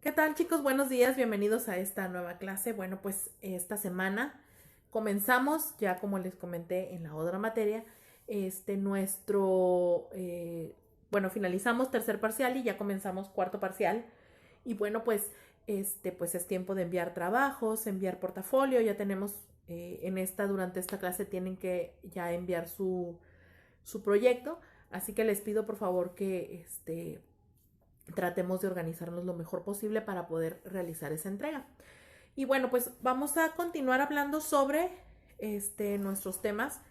¿Qué tal, chicos? Buenos días, bienvenidos a esta nueva clase. Bueno, pues esta semana comenzamos, ya como les comenté en la otra materia, finalizamos tercer parcial y ya comenzamos cuarto parcial. Y bueno, pues es tiempo de enviar trabajos, enviar portafolio. Ya tenemos durante esta clase tienen que ya enviar su proyecto. Así que les pido por favor que tratemos de organizarnos lo mejor posible para poder realizar esa entrega. Y bueno, pues vamos a continuar hablando sobre nuestros temas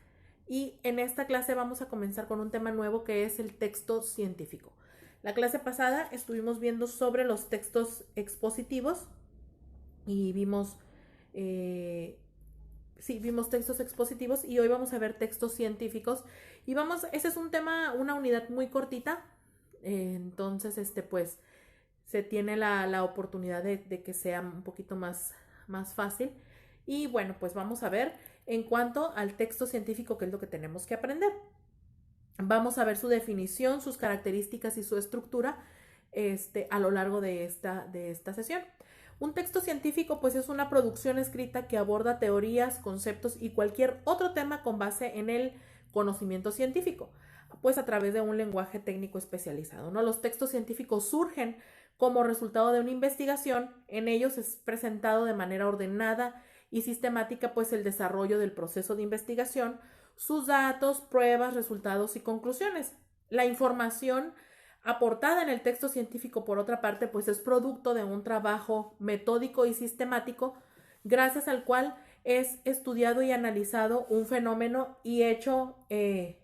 y en esta clase vamos a comenzar con un tema nuevo que es el texto científico. La clase pasada estuvimos viendo sobre los textos expositivos y vimos textos expositivos y hoy vamos a ver textos científicos y ese es un tema, una unidad muy cortita, entonces pues se tiene la oportunidad de que sea un poquito más fácil. Y bueno, pues vamos a ver en cuanto al texto científico qué es lo que tenemos que aprender. Vamos a ver su definición, sus características y su estructura a lo largo de esta sesión. Un texto científico pues es una producción escrita que aborda teorías, conceptos y cualquier otro tema con base en el conocimiento científico, pues a través de un lenguaje técnico especializado, ¿no? Los textos científicos surgen como resultado de una investigación. En ellos es presentado de manera ordenada y sistemática pues el desarrollo del proceso de investigación, sus datos, pruebas, resultados y conclusiones. La información aportada en el texto científico, por otra parte, pues es producto de un trabajo metódico y sistemático, gracias al cual es estudiado y analizado un fenómeno y hecho en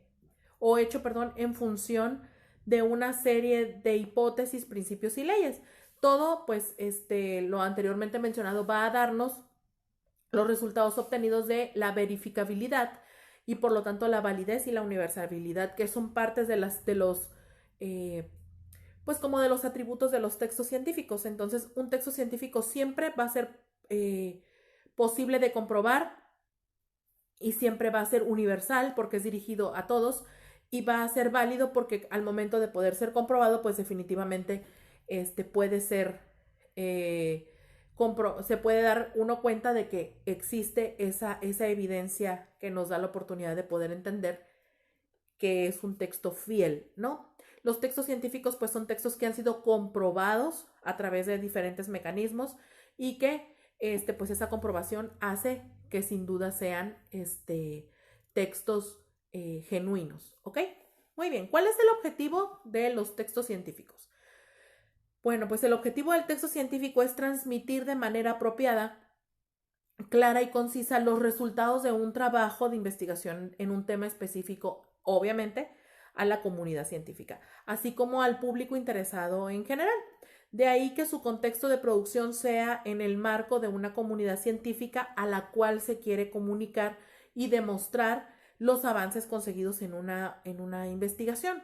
función de una serie de hipótesis, principios y leyes. Todo, pues, lo anteriormente mencionado va a darnos los resultados obtenidos de la verificabilidad y por lo tanto la validez y la universalidad, que son partes pues como de los atributos de los textos científicos. Entonces, un texto científico siempre va a ser posible de comprobar y siempre va a ser universal porque es dirigido a todos y va a ser válido porque al momento de poder ser comprobado, pues definitivamente puede ser se puede dar uno cuenta de que existe esa evidencia que nos da la oportunidad de poder entender que es un texto fiel, ¿no? Los textos científicos pues son textos que han sido comprobados a través de diferentes mecanismos y que pues esa comprobación hace que sin duda sean textos genuinos, ¿ok? Muy bien, ¿cuál es el objetivo de los textos científicos? Bueno, pues el objetivo del texto científico es transmitir de manera apropiada, clara y concisa los resultados de un trabajo de investigación en un tema específico, obviamente, a la comunidad científica, así como al público interesado en general. De ahí que su contexto de producción sea en el marco de una comunidad científica a la cual se quiere comunicar y demostrar los avances conseguidos en una investigación.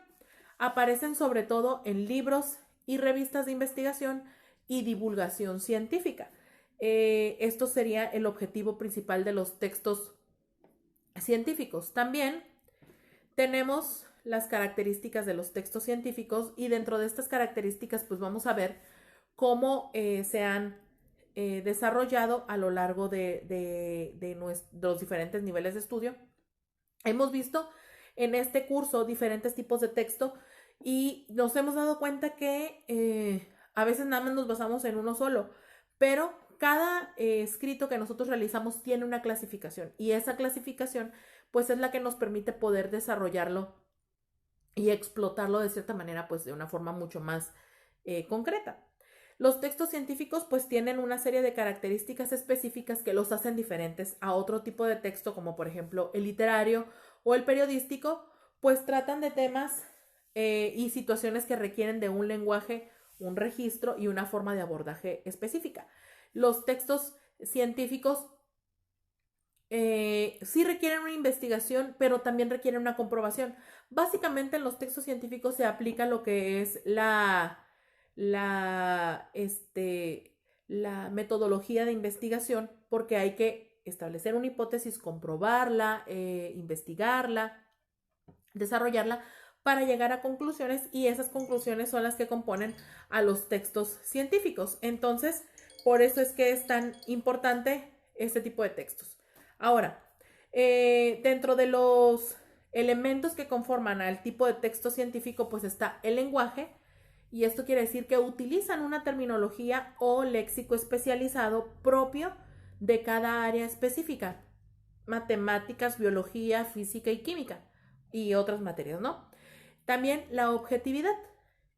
Aparecen sobre todo en libros y revistas de investigación y divulgación científica. Esto sería el objetivo principal de los textos científicos. También tenemos las características de los textos científicos y dentro de estas características pues vamos a ver cómo se han desarrollado a lo largo de los diferentes niveles de estudio. Hemos visto en este curso diferentes tipos de texto y nos hemos dado cuenta que a veces nada más nos basamos en uno solo, pero cada escrito que nosotros realizamos tiene una clasificación y esa clasificación pues es la que nos permite poder desarrollarlo y explotarlo de cierta manera pues de una forma mucho más concreta. Los textos científicos pues tienen una serie de características específicas que los hacen diferentes a otro tipo de texto como por ejemplo el literario o el periodístico, pues tratan de temas y situaciones que requieren de un lenguaje, un registro y una forma de abordaje específica. Los textos científicos sí requieren una investigación, pero también requieren una comprobación. Básicamente en los textos científicos se aplica lo que es la metodología de investigación, porque hay que establecer una hipótesis, comprobarla, investigarla, desarrollarla para llegar a conclusiones y esas conclusiones son las que componen a los textos científicos. Entonces, por eso es que es tan importante este tipo de textos. Ahora, dentro de los elementos que conforman al tipo de texto científico, pues está el lenguaje, y esto quiere decir que utilizan una terminología o léxico especializado propio de cada área específica, matemáticas, biología, física y química y otras materias, ¿no? También la objetividad,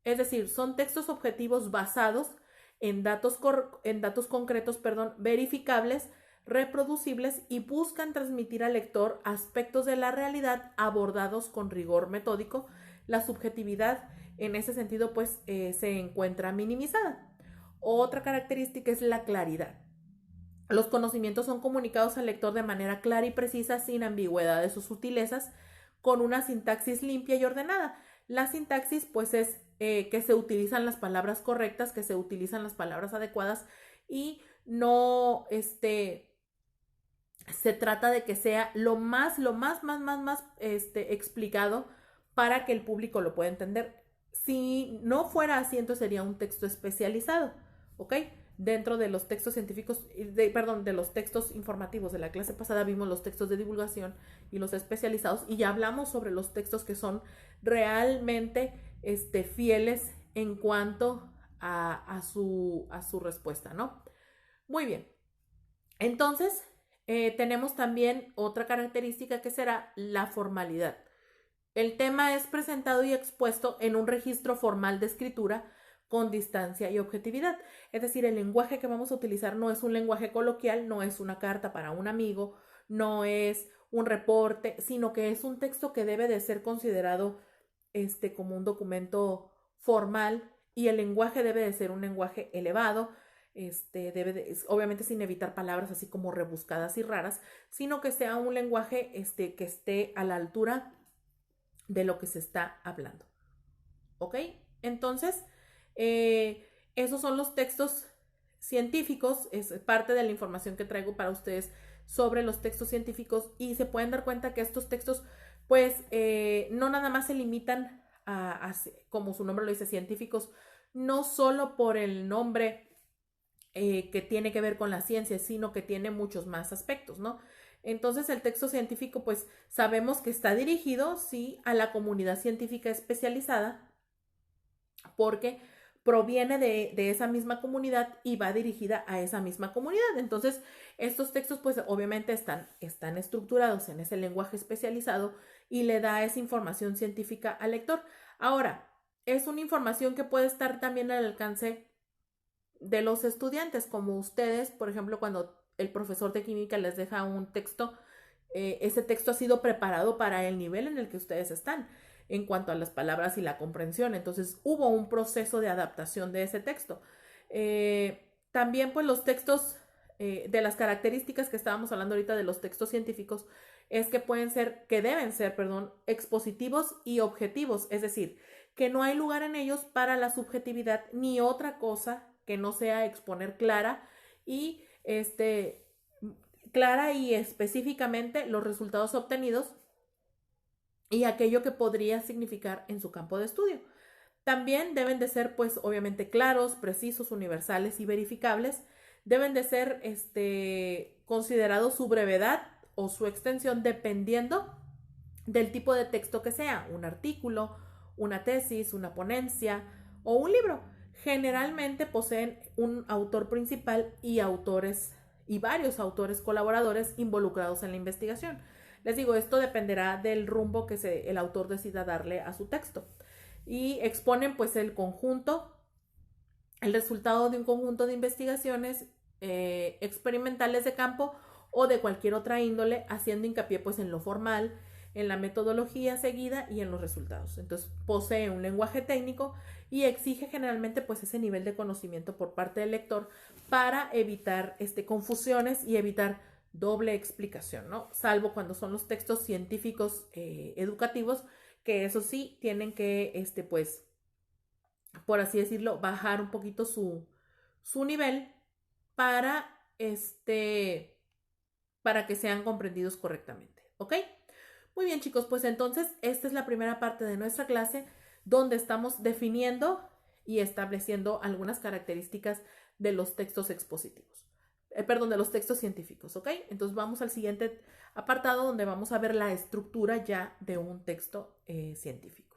es decir, son textos objetivos basados en datos concretos, verificables, reproducibles y buscan transmitir al lector aspectos de la realidad abordados con rigor metódico. La subjetividad en ese sentido pues se encuentra minimizada. Otra característica es la claridad. Los conocimientos son comunicados al lector de manera clara y precisa, sin ambigüedades o sutilezas, con una sintaxis limpia y ordenada. La sintaxis pues es que se utilizan las palabras correctas, que se utilizan las palabras adecuadas y no se trata de que sea lo más explicado para que el público lo pueda entender. Si no fuera así, entonces sería un texto especializado, ¿ok? Dentro de los textos científicos, de los textos informativos de la clase pasada vimos los textos de divulgación y los especializados y ya hablamos sobre los textos que son realmente fieles en cuanto a su respuesta, ¿no? Muy bien. Entonces, tenemos también otra característica que será la formalidad. El tema es presentado y expuesto en un registro formal de escritura con distancia y objetividad. Es decir, el lenguaje que vamos a utilizar no es un lenguaje coloquial, no es una carta para un amigo, no es un reporte, sino que es un texto que debe de ser considerado como un documento formal y el lenguaje debe de ser un lenguaje elevado, obviamente sin evitar palabras así como rebuscadas y raras, sino que sea un lenguaje que esté a la altura de lo que se está hablando. ¿Ok? Entonces, esos son los textos científicos, es parte de la información que traigo para ustedes sobre los textos científicos y se pueden dar cuenta que estos textos, pues, no nada más se limitan como su nombre lo dice, científicos, no solo por el nombre que tiene que ver con la ciencia, sino que tiene muchos más aspectos, ¿no? Entonces el texto científico pues sabemos que está dirigido, sí, a la comunidad científica especializada porque proviene de esa misma comunidad y va dirigida a esa misma comunidad. Entonces estos textos pues obviamente están estructurados en ese lenguaje especializado y le da esa información científica al lector. Ahora, es una información que puede estar también al alcance de los estudiantes, como ustedes, por ejemplo, cuando el profesor de química les deja un texto, ese texto ha sido preparado para el nivel en el que ustedes están en cuanto a las palabras y la comprensión. Entonces hubo un proceso de adaptación de ese texto. También pues los textos, de las características que estábamos hablando ahorita de los textos científicos, es que deben ser, expositivos y objetivos, es decir, que no hay lugar en ellos para la subjetividad ni otra cosa que no sea exponer clara y específicamente los resultados obtenidos y aquello que podría significar en su campo de estudio. También deben de ser, pues, obviamente claros, precisos, universales y verificables. Deben de ser considerados su brevedad o su extensión dependiendo del tipo de texto que sea, un artículo, una tesis, una ponencia o un libro. Generalmente poseen un autor principal y varios autores colaboradores involucrados en la investigación. Les digo, esto dependerá del rumbo que el autor decida darle a su texto. Y exponen pues el resultado de un conjunto de investigaciones experimentales de campo o de cualquier otra índole, haciendo hincapié pues en lo formal, en la metodología seguida y en los resultados. Entonces posee un lenguaje técnico y exige generalmente pues ese nivel de conocimiento por parte del lector para evitar confusiones y evitar doble explicación, ¿no? Salvo cuando son los textos científicos educativos, que eso sí tienen que pues por así decirlo, bajar un poquito su nivel para para que sean comprendidos correctamente, ¿ok? Muy bien, chicos, pues entonces esta es la primera parte de nuestra clase donde estamos definiendo y estableciendo algunas características de los textos expositivos. Perdón, de los textos científicos, ¿ok? Entonces vamos al siguiente apartado donde vamos a ver la estructura ya de un texto científico.